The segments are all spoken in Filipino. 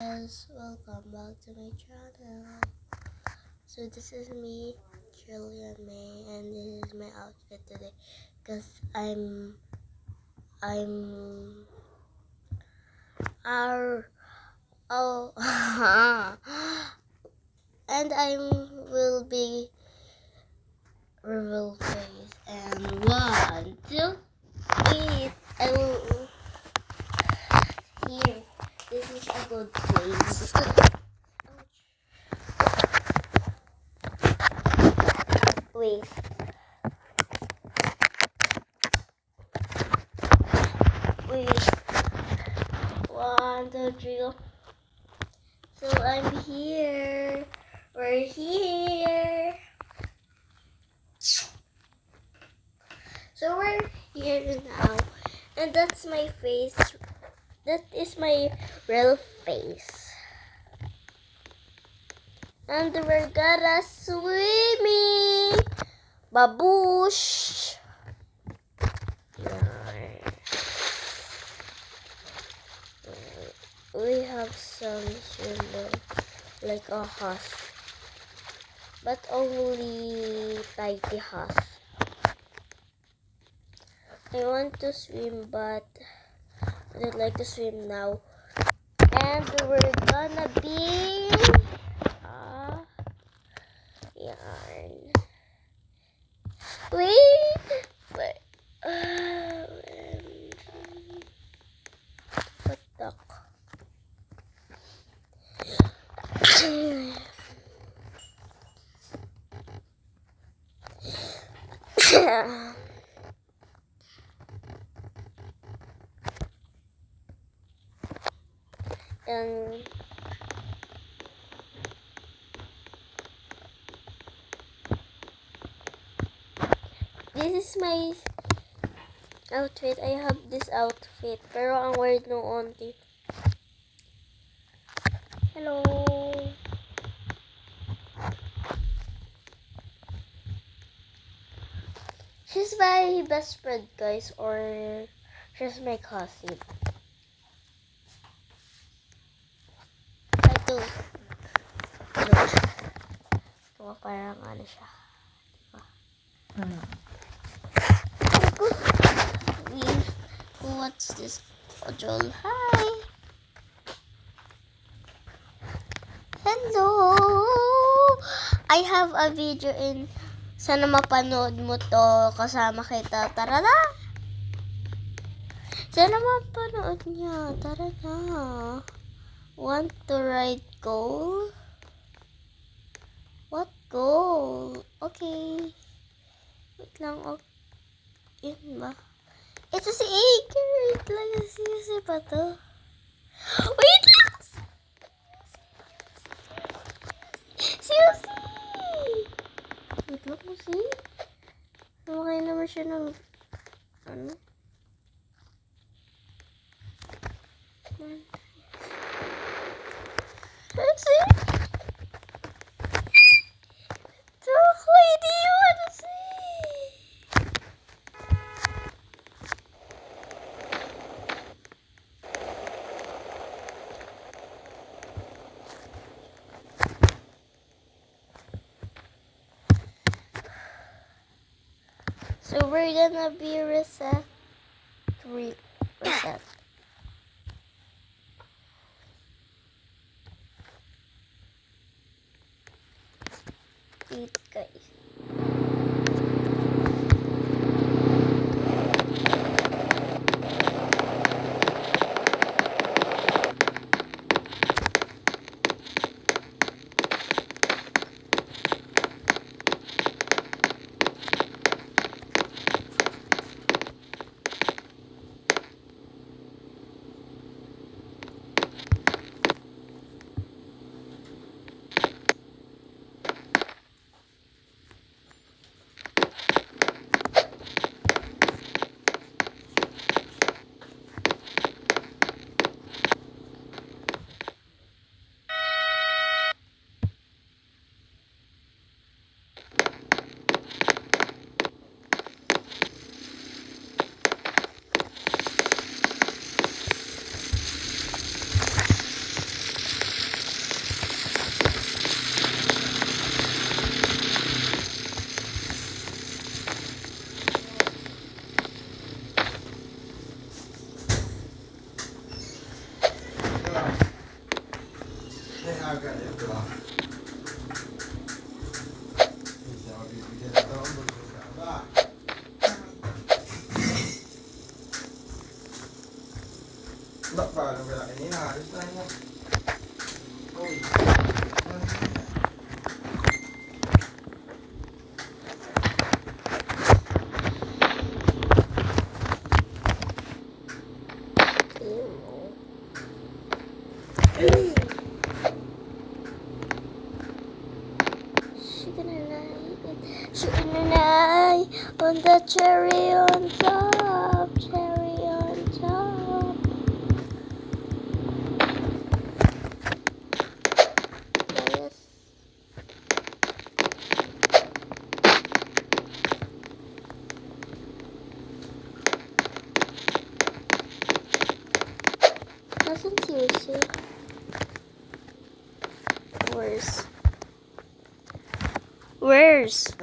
Guys, welcome back to my channel. So this is me, Julia May, and this is my outfit today. Cause I'm our oh and I will be reveal face and 1, 2, 3. I will here. This is a good place. Wait. Wait. 1, 2, 3. Go. So I'm here. We're here. So we're here now. And that's my face. That is my real face. And we're gonna swimming. Babush. We have some swimmer like a horse, but only tiny horse. I want to swim, but I don't like to swim now. And we're gonna be yarn. Wait. What the? And this is my outfit. I have this outfit, pero ang weird no onti. Hello. She's my best friend, guys, or she's my cousin. Ito. Ito parang ano siya. What's this? Joel, hi. Hello. I have a video in. Sana mapanood mo to kasama kita. Tara na. Sana mapanood niya. Tara na. Want to ride goal? What goal? Okay. Wait lang. Okay. Yun ba? Ito si Aker. Wait lang. Si pa to. Wait lang. Seriously. Wait lang mo si. Sumakay naman siya ng ano? Let's see. Hindi yun. Let's see. So we're gonna be reset. Reset. Wait, guys. aga ito. Isa ako bibigyan na ito. Ba? Ba, paano ba lang kanina? Halos na niya. Uy. Shinanay on the cherry on top, cherry on top. Yes. Nasaan si Uso? Where's? Where's?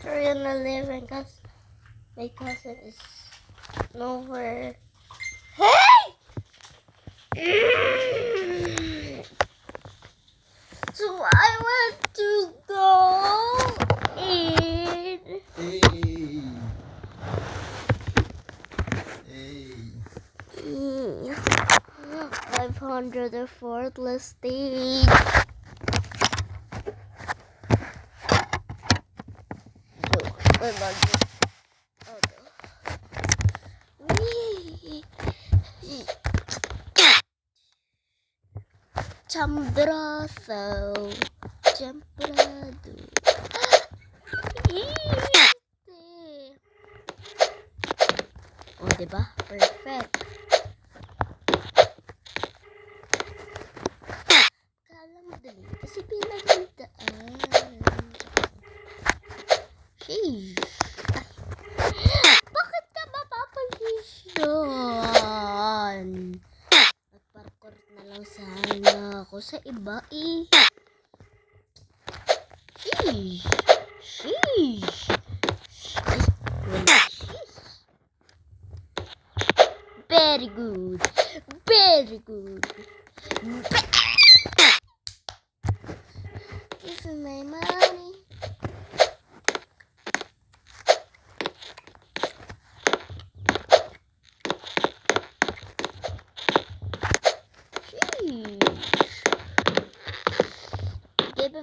We're gonna live and my cousin is nowhere. Hey! So I want to go in. Hey. Hey. 504th stage. Oh my God. Oh no. Chambrazo. Chambrado. Oh, diba? Perfect. Kala madali. Kasi pinagandaan. Sheesh. Bakit ka mapapagish doon? Nagparkour na lang sana ako sa iba eh. Sheesh. Sheesh. Ay, wala. Sheesh. Very good. Very good. Give me my money.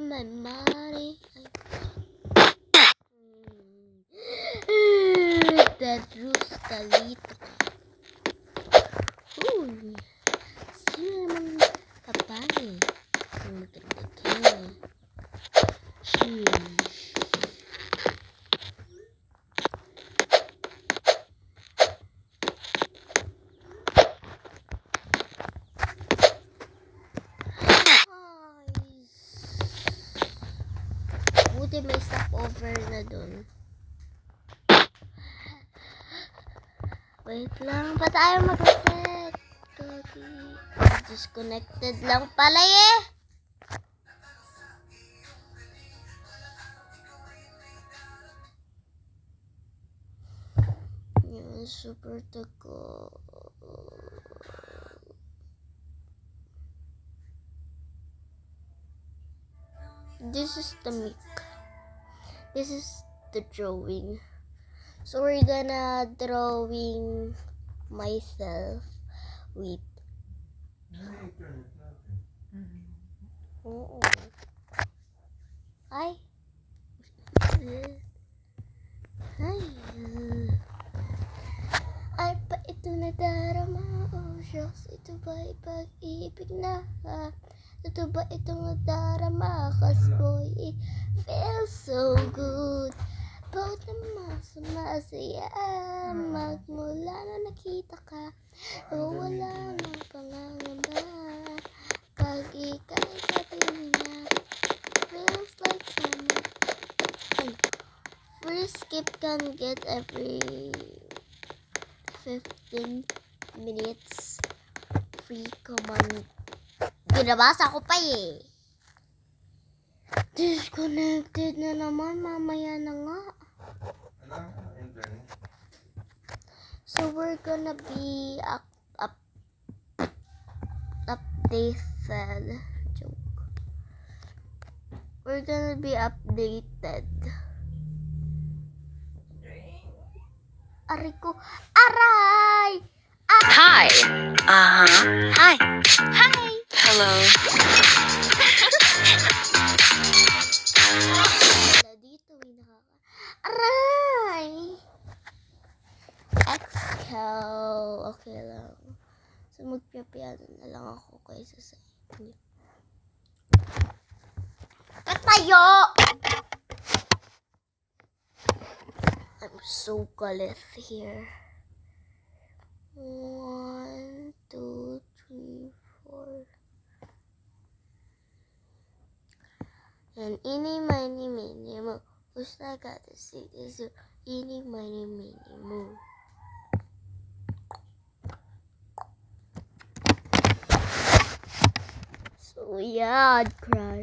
my money. Pedro's Talito. Uy. Sino naman kapani? Ang maganda ka. Buti may stopover na dun. Wait lang, pa tayo mag-set? Disconnected lang pala eh. Yan, super tago. This is the mic. This is the drawing. So we're gonna drawing myself with. Oo. Ay. Ay. Ay pa ito na darama. Oh shucks, ito ba'y pag-ibig na? Ito ba itong nadarama? Cause boy, it feels so good. Bawat naman sumasaya. Magmula na nakita ka, wala nang pangangamba. Pag ika'y katingin na, feels like summer. Free skip can get every 15 minutes. Free command. Binabasa ko pa eh. Disconnected na naman. Mamaya na nga. So we're gonna be updated. Joke. We're gonna be updated. Aray ko. Aray! Hi. Hi. Hi. Hello. Dito may nakaka... Aray! Exhale. Okay lang. So magpipiano na lang ako kaysa sa inyo. Katayo! I'm so galit here. 1, 2, 3, 4. And eeny, miny, miny, mo. Who's I got to see this? Eeny, miny, miny, mo. So yeah, I'd cry.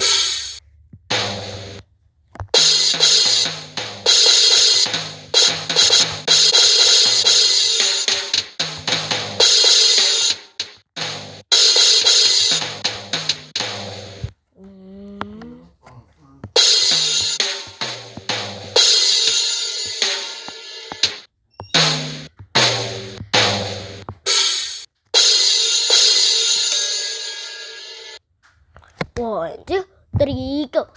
One, 2, 3, go.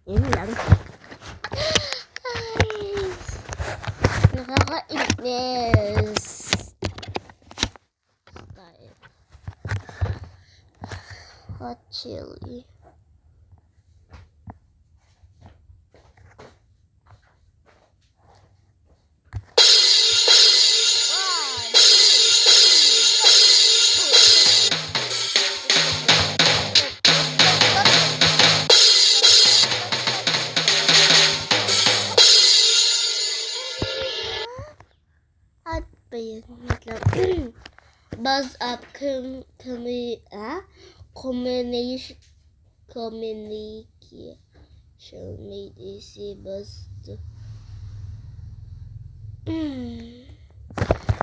Yun lang. Ay, nakakainis. Style. Hot chili. Buzz up communication made easy buzz to.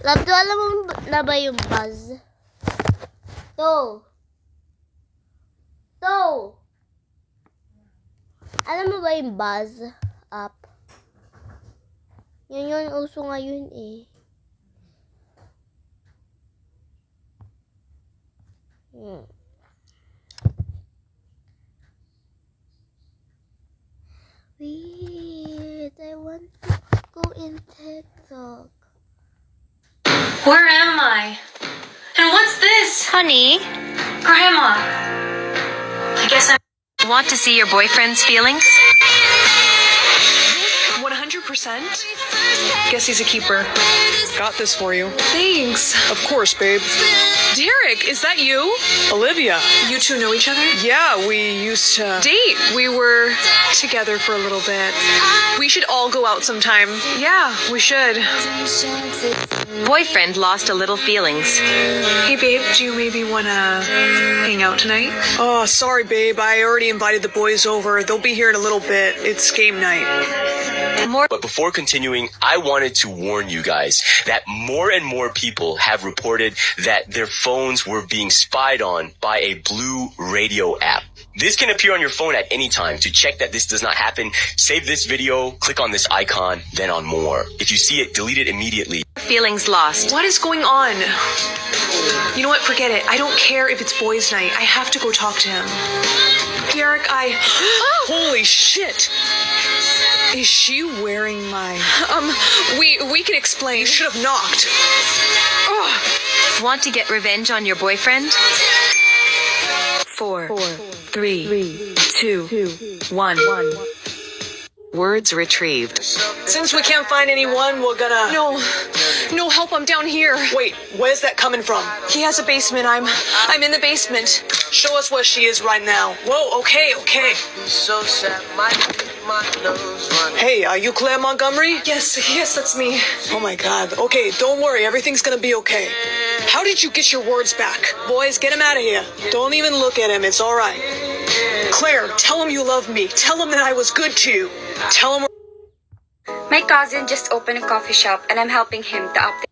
Love to, alam mo na ba yung buzz? To. Alam mo ba ba yung Buzz app? Yan yung uso ngayon eh. Wait, I want to go in TikTok. Where am I? And what's this? Honey? Grandma? I guess I want to see your boyfriend's feelings? 100%? Guess he's a keeper. Got this for you. Thanks. Of course, babe. Derek, is that you? Olivia. You two know each other? Yeah, we used to date. We were together for a little bit. We should all go out sometime. Yeah, we should. Boyfriend lost a little feelings. Hey, babe, do you maybe want to hang out tonight? Oh, sorry, babe. I already invited the boys over. They'll be here in a little bit. It's game night. But before continuing, I wanted to warn you guys that more and more people have reported that their phones were being spied on by a Blue Radio app. This can appear on your phone at any time. To check that this does not happen, save this video, click on this icon, then on more. If you see it, delete it immediately. Feelings lost. What is going on? You know what? Forget it. I don't care if it's boys' night. I have to go talk to him. Derek, Holy shit! Is she wearing my... we can explain. You should have knocked. Ugh. Want to get revenge on your boyfriend? 4, 3, 2, 1. Words retrieved. Since we can't find anyone, we're gonna... No help, I'm down here. Wait, where's that coming from? He has a basement, I'm in the basement. Show us where she is right now. Whoa, okay. So sad, my nose running. Hey, are you Claire Montgomery? Yes, that's me. Oh my god. Okay, don't worry, everything's gonna be okay. How did you get your words back? Boys, get him out of here. Don't even look at him, it's alright. Claire, tell him you love me. Tell him that I was good to you. Tell him... My cousin just opened a coffee shop and I'm helping him to update.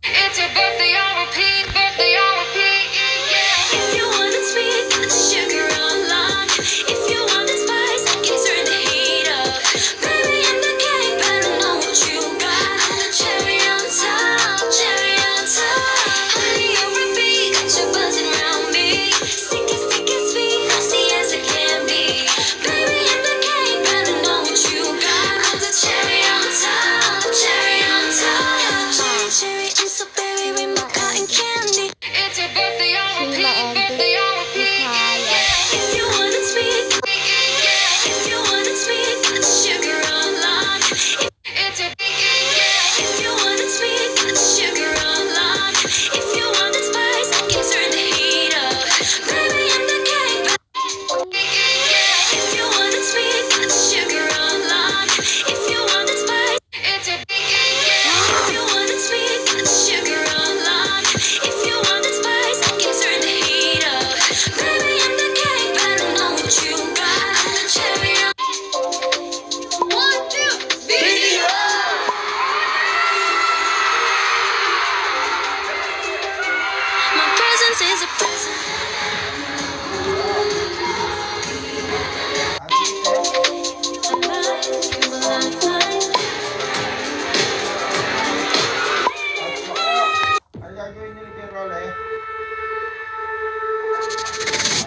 It's your birthday on repeat, birthday on repeat, yeah. If you want it sweet, put the sugar on lock. If you want the spice, I can turn the heat up. Baby, I'm the cake, better know what you got. I'm the cherry on top, cherry on top. Honey on repeat, got you buzzing around me. Sticky, sticky, sweet, frosty as it can be. Baby, I'm the cake, better know what you got. I'm the cherry on top, cherry on top. Cherry, I'm so berry with my cotton candy. It's your birthday on repeat, birthday on repeat, yeah. If you want it sweet, yeah. If you want it sweet, put the sugar on lock. It's your yeah. If you want it sweet, put the sugar on lock. If you want it spice, I can turn the heat up. Baby, I'm the cake. Yeah. If you want it sweet, put the sugar on lock. If you want it spice, it's your yeah. If you want it sweet, put the sugar on lock. If you want it spice, I can turn the heat up. Baby, I'm the cake, better know what you got. I'm the cherry on. 1, 2, video. My presence is a present. Ano gagawin niyo ni Kuya Rolly?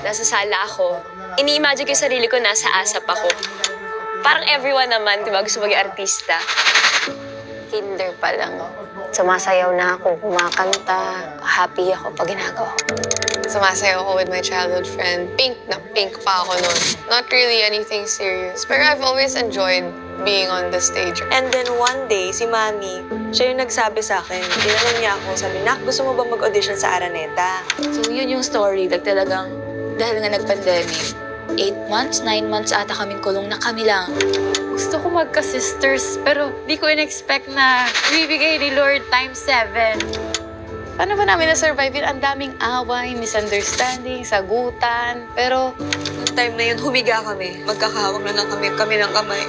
Nasa sala ako. Ini-imagine ko yung sarili ko nasa ASAP ako. Parang everyone naman, di ba, gusto maging artista. Kinder pa lang. Sumasayaw na ako, kumakanta. Happy ako pag ginagawa ko. Sumasayaw ako with my childhood friend. Pink na pink pa ako nun. Not really anything serious. Pero I've always enjoyed being on the stage. And then one day, si Mami, siya yung nagsabi sa akin, tinanong niya ako, sabi, Nak, gusto mo ba mag-audition sa Araneta? So yun yung story, talagang dahil nga nag-pandemic, 8 months, 9 months ata kaming kulong na kami lang. Gusto ko magka-sisters, pero di ko in-expect na bibigay ni Lord times 7. Paano ba namin na-survive yun? Ang daming away, misunderstanding, sagutan, pero... Yung time na yun, humiga kami. Magkakahawak na lang kami ng kamay.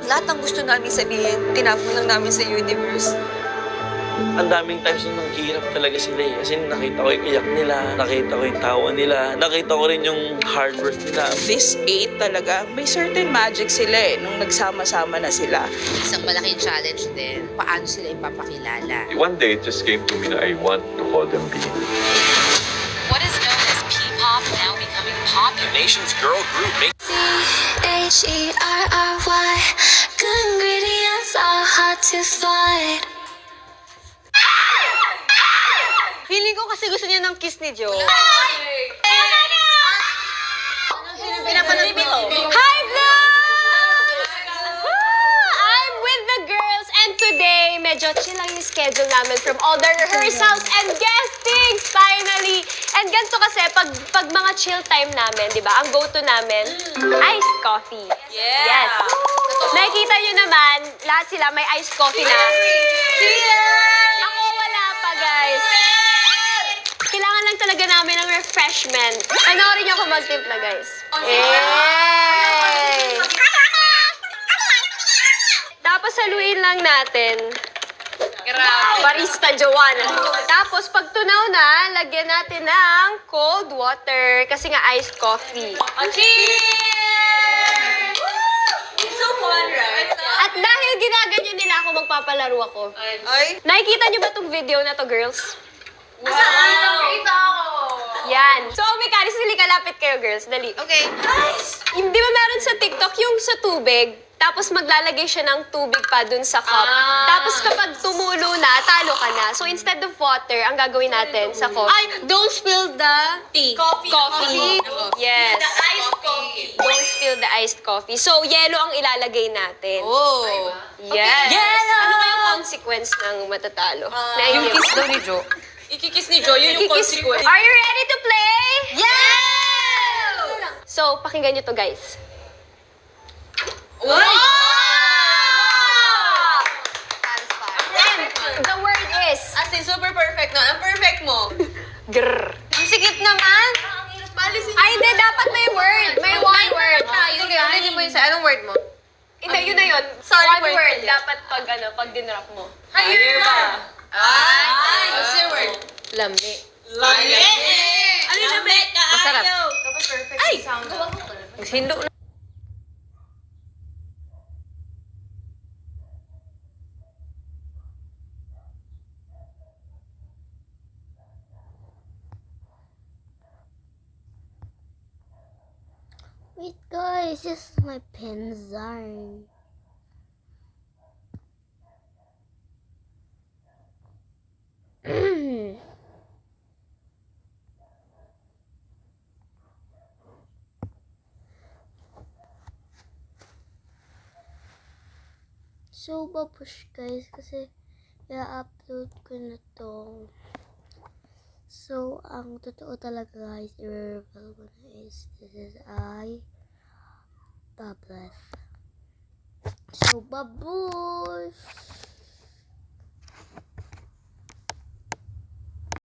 Lahat ng gusto namin sabihin, tinapon lang namin sa universe. Ang daming times na naghihirap talaga sila eh. Kasi nakita ko yung iyak nila, nakita ko yung tawa nila, nakita ko rin yung hard work nila. This 8 talaga, may certain magic sila eh, nung nagsama-sama na sila. Isang malaking challenge din, paano sila ipapakilala. One day, it just came to me na I want to call them B. What is known as P-pop now becoming popular. The nation's girl group. H-E-R-R-Y. Good ingredients are hard to find. Feeling ko kasi gusto niya ng kiss ni Joe. Pinapanood mo to? Hi, vlogs! I'm with the girls and today, medyo chill lang yung schedule namin from all the rehearsals and guestings, finally! And ganito kasi, pag mga chill time namin, di ba, ang go-to namin, iced coffee. Yes! Nakikita nyo naman, lahat sila may iced coffee na. Cheers! Ako wala pa, guys. Kailangan lang talaga namin ng refreshment. Panoorin niyo ako magtimpla, guys. Yay! Tapos haluin lang natin. Barista Joanna. Tapos pag tunaw na, lagyan natin ng cold water kasi nga iced coffee. Cheers! It's so fun, right? At dahil ginaganyan nila ako, magpapalaro ako. Ay? Nakikita niyo ba tong video na to, girls? Wow! Yan. So, ang mechanics, dali, kalapit kayo, girls. Dali. Okay. Nice! Di ba meron sa TikTok yung sa tubig, tapos maglalagay siya ng tubig pa dun sa cup. Tapos kapag tumulo na, talo ka na. So, instead of water, ang gagawin natin sa coffee. Ay, don't spill the tea. Coffee. Yes. The iced coffee. Don't spill the iced coffee. So, yelo ang ilalagay natin. Oh. Yes. Yelo! Ano kaya yung consequence ng matatalo? Yung kiss daw ni Joe. Ikikiss ni Joe, yun yung consequence. Are you ready to play? Yeah! So, pakinggan nyo to, guys. Uy! And the word is... As in, super perfect no? Ang perfect mo. Grrr. Ang sikip naman. Ay, hindi. Dapat may word. May one word. Sige, ano mo yun sa anong word mo? Hindi, yun na yun. Sorry, One word word. yun. Dapat pag dinrap mo. Higher ba? Ay! What's your word? Lami. Lami! Ano yung lami? Masarap. Dapat perfect. Ay! Hindo na. Wait, guys, this is my pen zone. So, babush guys, kasi i-upload ko na to. So, ang totoo talaga guys, i-reveal ko na is, this is tablet. So, babush!